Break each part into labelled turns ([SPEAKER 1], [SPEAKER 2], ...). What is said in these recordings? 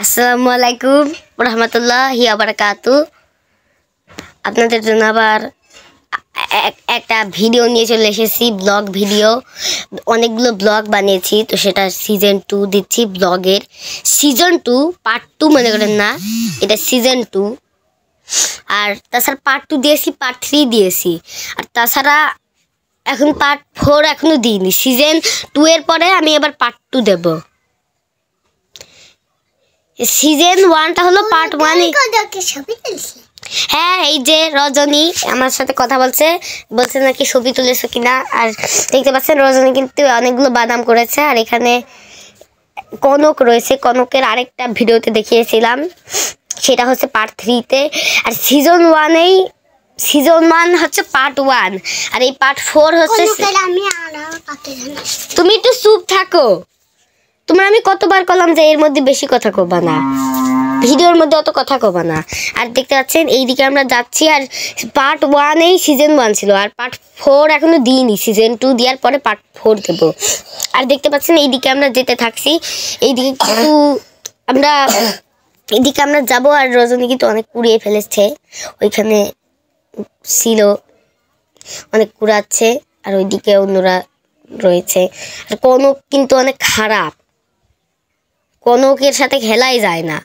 [SPEAKER 1] আসসালামুয়ালাইকুম রহমতুল্লাহি ওয়াবারাকাতুহু। আপনাদের জন্য আবার একটা ভিডিও নিয়ে চলে এসেছি, ব্লগ ভিডিও। অনেকগুলো ব্লগ বানিয়েছি, তো সেটা সিজন 2 দিচ্ছি ব্লগের। সিজন 2 পার্ট 2 মনে করেন না, এটা সিজন 2। আর তাছাড়া পার্ট 2 দিয়েছি, পার্ট 3 দিয়েছি। আর তাছাড়া এখন পার্ট 4 এখনো দিইনি। সিজন 2 এর পরে আমি আবার পার্ট 2 দেব। সিজন 1টা হলো পার্ট 1। হ্যাঁ, এই যে রজনী আমার সাথে কথা বলছে নাকি ছবি তুলেছে কিনা। আর দেখতে পাচ্ছেন রজনী কিন্তু অনেকগুলো বাদাম করেছে। আর এখানে কনক রয়েছে, কনকের আরেকটা ভিডিওতে দেখিয়েছিলাম, সেটা হচ্ছে পার্ট 3-তে। আর সিজন 1 হচ্ছে পার্ট 1, আর এই পার্ট 4 হচ্ছে। তুমি একটু চুপ থাকো। তোমার আমি কতবার বললাম যে এর মধ্যে বেশি কথা কবা না, ভিডিওর মধ্যে অত কথা কবা না। আর দেখতে পাচ্ছেন এইদিকে আমরা যাচ্ছি। আর পার্ট 1 সিজন 1 ছিল, আর পার্ট 4 এখনো দিইনি। সিজন 2 দেওয়ার পরে পার্ট 4 দেবো। আর দেখতে পাচ্ছেন এইদিকে আমরা যেতে থাকছি। এইদিকে কিন্তু আমরা যাবো। আর রজনী কিন্তু অনেক কুড়িয়ে ফেলেছে, ওইখানে ছিল অনেক কুড়াচ্ছে। আর ওইদিকে অন্যরা রয়েছে। আর কনক কিন্তু অনেক খারাপ, কনকের সাথে খেলাই যায় না।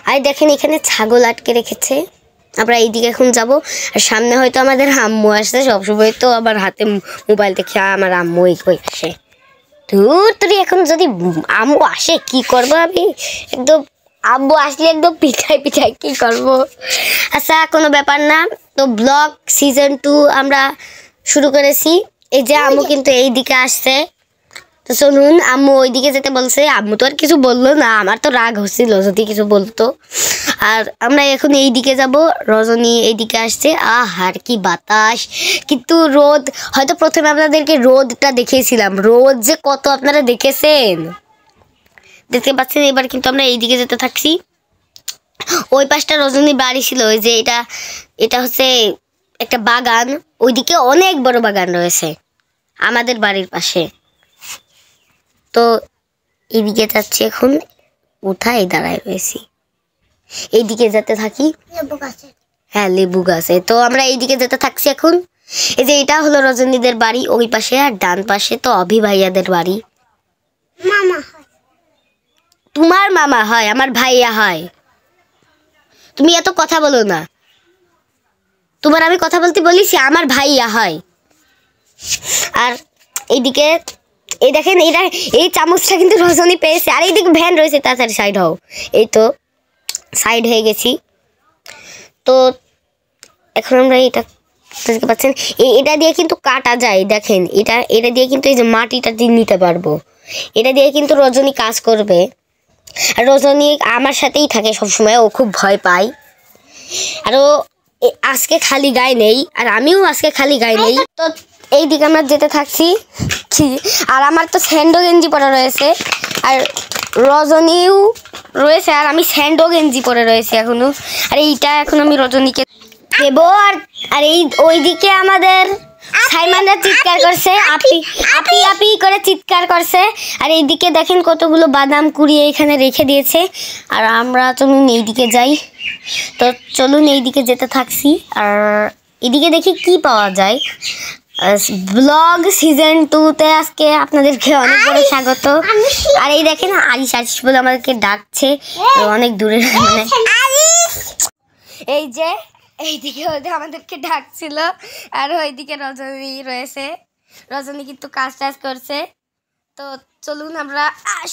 [SPEAKER 1] আর দেখেন এখানে ছাগল আটকে রেখেছে। আমরা এইদিকে এখন যাব। আর সামনে হয়তো আমাদের আম্মু আসছে। সবসময় তো আমার হাতে মোবাইল দেখে আমার আম্মু কই আসে। তুই এখন যদি আম্মু আসে কি করবো আমি? একদম আম্মু আসলে একদম পিঠাই কি করবো। আচ্ছা, কোনো ব্যাপার না। তো ব্লগ সিজন 2 আমরা শুরু করেছি। এই যে আম্মু কিন্তু এই দিকে আসছে। তো শুনুন, আম্মু ওইদিকে যেতে বলছে। আম্মু তো আর কিছু বললো না, আমার তো রাগ হচ্ছিল যদি কিছু বলতো। আর আমরা এখন এই দিকে যাব। রজনী এইদিকে আসছে। আর কি বাতাস, কিন্তু রোদ। হয়তো প্রথমে আপনাদেরকে রোদটা দেখিয়েছিলাম, রোদ যে কত আপনারা দেখেছেন, দেখতে পাচ্ছেন। এবার কিন্তু আমরা এইদিকে যেতে থাকছি। ওই পাশটা রজনী বাড়ি ছিল। ওই যে এটা হচ্ছে একটা বাগান। ওইদিকে অনেক বড় বাগান রয়েছে আমাদের বাড়ির পাশে। তো এইদিকে যাচ্ছি এখন। কোথায় দাঁড়ায় রয়েছি, এইদিকে যেতে থাকি। হ্যাঁ, লেবু গাছে। তো আমরা এইদিকে যেতে থাকছি এখন। এই যে এটা হলো রজনীদের বাড়ি ওই পাশে। আর ডান পাশে তো অভি ভাইয়াদের বাড়ি। তোমার মামা হয়, আমার ভাইয়া হয়। তুমি এত কথা বলো না। তোমার আমি কথা বলতে বলিস, আমার ভাইয়া হয়। আর এইদিকে এই দেখেন, এই চামচটা কিন্তু রজনী পেয়েছে। আর এইদিকে ভ্যান রয়েছে, তাড়াতাড়ি সাইড হও। এই তো সাইড হয়ে গেছি। তো এখন আমরা এটা দেখতে পাচ্ছেন, এটা দিয়ে কিন্তু কাটা যায়। দেখেন এটা দিয়ে কিন্তু এই যে মাটিটা দিয়ে নিতে পারবো। এটা দিয়ে কিন্তু রজনী কাজ করবে। আর রজনী আমার সাথেই থাকে সবসময়, ও খুব ভয় পায়। আর ও আজকে খালি গায়ে নেই, আর আমিও আজকে খালি গায়ে নেই। তো এইদিকে আমরা যেতে থাকছি। আর আমার তো স্যান্ডো গেঞ্জি পরা রয়েছে, আর রজনীও রয়েছে। আর আমি স্যান্ডো গেঞ্জি পরে রয়েছে এখনো। আর এইটা এখন আমি রজনীকে দেবো। আর এই ওইদিকে আমাদের সাইমানরা চিৎকার করছে, আপি করে চিৎকার করছে। আর এইদিকে দেখেন কতগুলো বাদাম কুড়িয়ে এখানে রেখে দিয়েছে। আর আমরা চলুন এইদিকে যাই। তো চলুন এইদিকে যেতে থাকছি। আর এদিকে দেখি কি পাওয়া যায়। ব্লগ সিজন 2-তে আজকে আপনাদেরকে অনেক বড় স্বাগত। আর এই দেখেন আরিশ বলে আমাদেরকে ডাকছে অনেক দূরে, মানে এই যে এইদিকে ওদের আমাদেরকে ডাকছিল। আর ওইদিকে রজনী রয়েছে, রজনী কিন্তু কাজ করছে। তো চলুন আমরা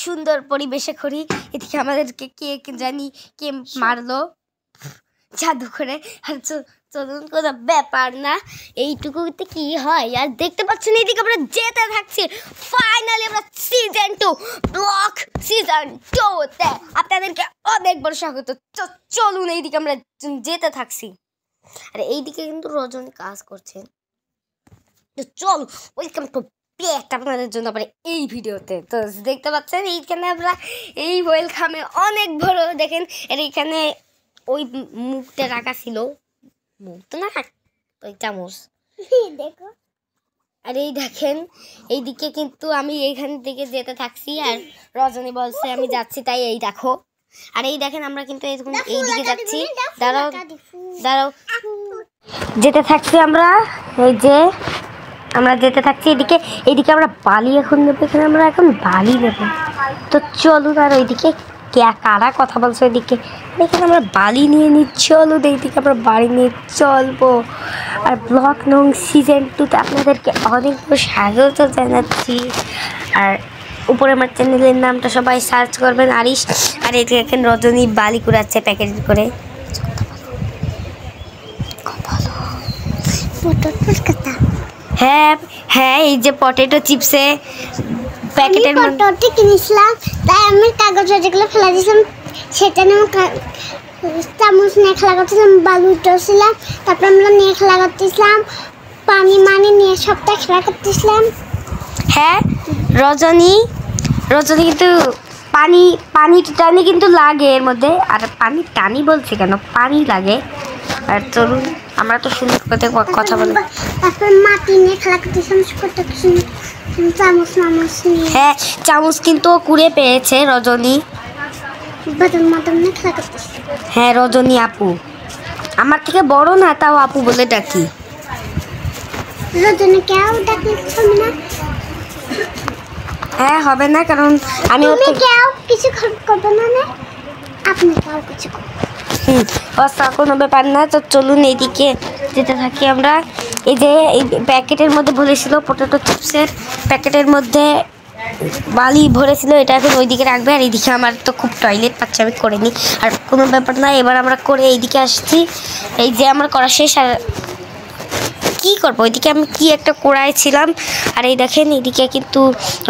[SPEAKER 1] সুন্দর পরিবেশে করি। এদিকে আমাদেরকে কে জানি কে মারলো জাদু করে। আর চলুন, কোনো ব্যাপার না, এইটুকুতে কি হয়। আর দেখতে পাচ্ছেন এইদিকে আমরা যেতে থাকছি। ফাইনালি আমরা সিজন 2 ব্লগ সিজন 2-তে আপনাদেরকে অনেক বড় স্বাগত। চলুন এইদিকে আমরা যেতে থাকছি। আর এইদিকে কিন্তু রজনী কাজ করছেন। তো চল, ওয়েলকাম টু ব্যাক আপনাদের জন্য আবার এই ভিডিওতে। তো দেখতে পাচ্ছেন এইখানে আমরা এই ওয়েলকামে অনেক বড় দেখেন। আর এইখানে ওই মুখটা রাখা ছিল, মুখ তো না, ওই চামচ দেখো। আর এই দেখেন এইদিকে কিন্তু আমি এইখান থেকে যেতে থাকছি আর রজনী বলছে আমি যাচ্ছি, তাই এই দেখো। আর এই দেখেন আমরা কিন্তু এইদিকে যাচ্ছি। দাঁড়াও দাঁড়াও, যেতে থাকছি আমরা। এই যে আমরা যেতে থাকছি এইদিকে আমরা বালি এখন নেবো, এখানে আমরা এখন বালি নেবো। তো চলুন, আর ওইদিকে কারা কথা বলছো ওইদিকে, এখানে আমরা বালি নিয়ে নিই। চলুন এইদিকে আমরা বাড়ি নিয়ে চলবো। আর ব্লগ নং সিজন 2তে আপনাদেরকে অনেক স্বাগত জানাচ্ছি। আর উপরে আমার চ্যানেলের নামটা সবাই সার্চ করবেন আরিশ। আর এদিকে এখন রজনী বালি কুড়াচ্ছে প্যাকেট করে। হ্যাঁ হ্যাঁ, এই যে পটেটো চিপসে প্যাকেটের
[SPEAKER 2] মধ্যে কিনেছিলাম, তাই আমি কাগজে যেগুলো ফেলে দিয়েছিলাম সেটা নিয়ে চামচ নিয়ে খেলা করতেছিলাম, বালু উঠেছিলাম, তারপর আমরা নিয়ে খেলা করতেছিলাম, পানি নিয়ে সবটা খেলা করতেছিলাম।
[SPEAKER 1] হ্যাঁ, রজনী কিন্তু পানি টানি কিন্তু লাগে এর মধ্যে। আর পানি টানি বলছে কেন, পানি লাগে। আর চলুন আমরা তো সুন্দর করে কথা বলি।
[SPEAKER 2] তারপর মাটি নিয়ে খেলা করতেছিলাম, চামচ নিয়ে।
[SPEAKER 1] হ্যাঁ, চামচ কিন্তু কুড়ে পেয়েছে রজনী।
[SPEAKER 2] বাদাম নিয়ে খেলা করতেছি।
[SPEAKER 1] হ্যাঁ, রজনী আপু আমার থেকে বড় না, তাও আপু বলে ডাকি।
[SPEAKER 2] রজনী কেউ ডাকলে না?
[SPEAKER 1] হ্যাঁ, হবে না, কারণ আমি
[SPEAKER 2] কেউ কিছু করবে না, আপনি কেউ কিছু
[SPEAKER 1] কোনো ব্যাপার না। তো চলুন এইদিকে যেতে থাকি আমরা। এই যে এই প্যাকেটের মধ্যে ভরেছিল পটেটো চিপসের প্যাকেটের মধ্যে বালি ভরেছিল, এটা এখন ওইদিকে রাখবে। আর এইদিকে আমার তো খুব টয়লেট পাচ্ছে, আমি করে নিই। আর কোনো ব্যাপার না, এবার আমরা করে এইদিকে আসছি। এই যে আমার করা শেষ। আর কী করবো, ওইদিকে আমি কি একটা করাইছিলাম। আর এই দেখেন এইদিকে কিন্তু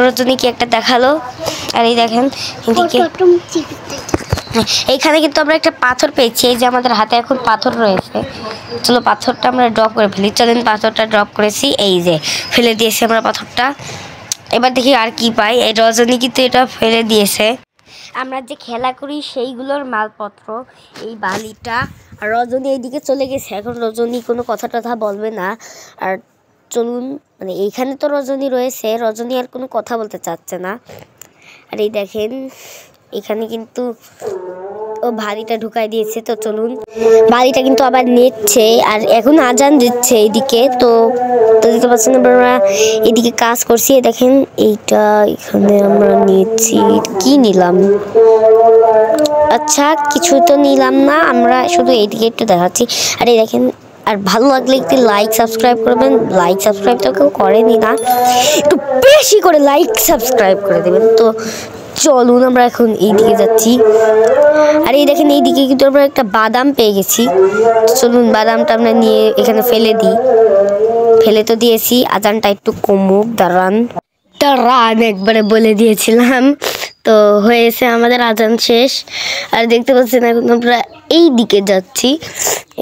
[SPEAKER 1] রজনী কি একটা দেখালো। আর এই দেখেন এইদিকে এইখানে কিন্তু আমরা একটা পাথর পেয়েছি। এই যে আমাদের হাতে এখন পাথর রয়েছে, চলো পাথরটা আমরা ড্রপ করে ফেলি। চলেন, পাথরটা ড্রপ করেছি, এই যে ফেলে দিয়েছি আমরা পাথরটা। এবার দেখি আর কি পাই। এই রজনী কিন্তু এটা ফেলে দিয়েছে। আমরা যে খেলা করি সেইগুলোর মালপত্র এই বালিটা। আর রজনী এইদিকে চলে গেছে, এখন রজনী কোনো কথা বলবে না। আর চলুন, মানে এইখানে তো রজনী রয়েছে, রজনী আর কোনো কথা বলতে চাচ্ছে না। আর এই দেখেন এখানে কিন্তু ও ভারীটা ঢুকাই দিয়েছে। তো চলুন, ভারীটা কিন্তু আবার নেচ্ছে। আর এখন আজান দিচ্ছে এইদিকে। তো দেখতে পাচ্ছেন আমরা এদিকে কাজ করছি। দেখেন এইটা এখানে আমরা নিয়েছি, কি নিলাম? আচ্ছা, কিছু তো নিলাম না, আমরা শুধু এইদিকে একটু দেখাচ্ছি। আর এই দেখেন, আর ভালো লাগলে একটু লাইক সাবস্ক্রাইব করবেন। লাইক সাবস্ক্রাইব তো কেউ করেনি না, একটু বেশি করে লাইক সাবস্ক্রাইব করে দেবেন। তো চলুন আমরা এখন এইদিকে যাচ্ছি। আর এই দেখেন এইদিকে কিন্তু আমরা একটা বাদাম পেয়ে গেছি। চলুন বাদামটা আমরা নিয়ে এখানে ফেলে তো দিয়েছি। আজানটা একটু কমুক, দাঁড়ান একবারে বলে দিয়েছিলাম। তো হয়েছে আমাদের আজান শেষ। আর দেখতে পাচ্ছেন এখন আমরা এই দিকে যাচ্ছি।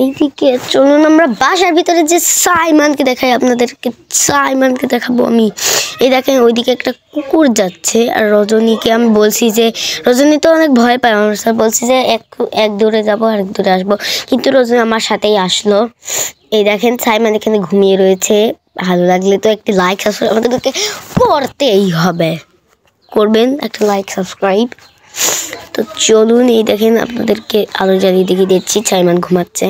[SPEAKER 1] এইদিকে চলুন আমরা বাসার ভিতরে যে সাইমানকে দেখাই, আপনাদেরকে সাইমানকে দেখাবো আমি। এই দেখেন ওইদিকে একটা কুকুর যাচ্ছে। আর রজনীকে আমি বলছি যে, রজনী তো অনেক ভয় পায় আমার সাথে, বলছি যে এক দূরে যাবো আর এক দূরে আসবো, কিন্তু রজনী আমার সাথেই আসলো। এই দেখেন সাইমান এখানে ঘুমিয়ে রয়েছে। ভালো লাগলে তো একটি লাইক সাবস্ক্রাইব আমাদেরকে করতেই হবে, করবেন একটা লাইক সাবস্ক্রাইব। তো চলুন, এই দেখেন আপনাদেরকে আলো জ্বালিয়ে দেখিয়ে দিচ্ছি সাইমান ঘুমাচ্ছে।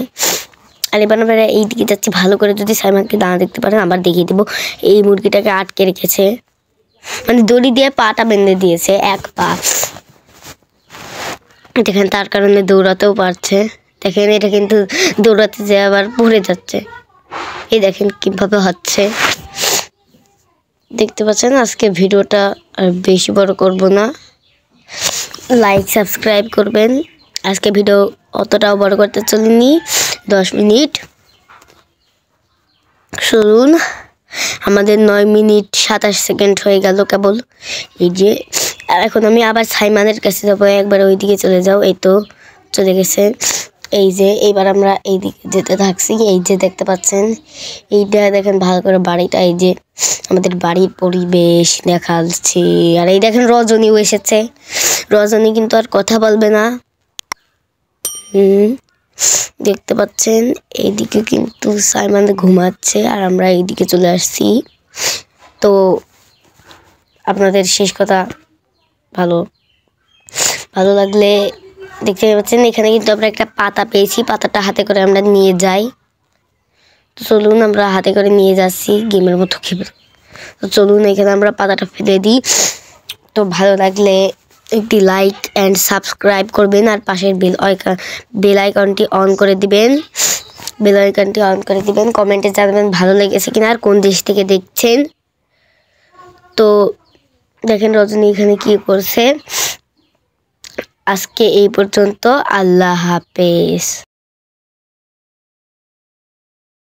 [SPEAKER 1] আর এবার আমরা এইদিকে যাচ্ছি। ভালো করে যদি সাইমানকে দাঁড়া দেখতে পারেন, আবার দেখিয়ে দেবো। এই মুরগিটাকে আটকে রেখেছে, মানে দড়ি দিয়ে পাটা বেঁধে দিয়েছে, এক পা। দেখেন তার কারণে দৌড়াতেও পারছে। দেখেন এটা কিন্তু দৌড়াতে যেয়ে আবার পড়ে যাচ্ছে। এই দেখেন কিভাবে হচ্ছে, দেখতে পাচ্ছেন। আজকে ভিডিওটা আর বেশি বড় করব না, লাইক সাবস্ক্রাইব করবেন। আজকে ভিডিও অতটাও বড় করতে চলিনি, 10 মিনিট। শুনুন, আমাদের 9 মিনিট 27 সেকেন্ড হয়ে গেল কেবল। এই যে এখন আমি আবার সাইমানের কাছে যাবো, একবার ওইদিকে চলে যাও। এই তো চলে গেছে। এই যে এইবার আমরা এইদিকে যেতে থাকছি। এই যে দেখতে পাচ্ছেন এইটা দেখেন ভালো করে বাড়িটা, এই যে আমাদের বাড়ির পরিবেশ দেখাচ্ছে। আর এই দেখেন রজনীও এসেছে। রজনী কিন্তু আর কথা বলবে না। দেখতে পাচ্ছেন এইদিকে কিন্তু সাইমান ঘুমাচ্ছে, আর আমরা এইদিকে চলে আসছি। তো আপনাদের শেষ কথা, ভালো লাগলে দেখতে পাচ্ছেন এখানে কিন্তু আমরা একটা পাতা পেয়েছি, পাতাটা হাতে করে আমরা নিয়ে যাই। তো চলুন আমরা হাতে করে নিয়ে যাচ্ছি গেমের মতো খেলে। তো চলুন এখানে আমরা পাতাটা ফেলে দিই। তো ভালো লাগলে একটি লাইক অ্যান্ড সাবস্ক্রাইব করবেন, আর পাশের বেল আইকনটি অন করে দিবেন। কমেন্টে জানাবেন ভালো লেগেছে কিনা আর কোন দেশ থেকে দেখছেন। তো দেখেন রজনী এখানে কি করছে। আজকে এই পর্যন্ত, আল্লাহ হাফেজ।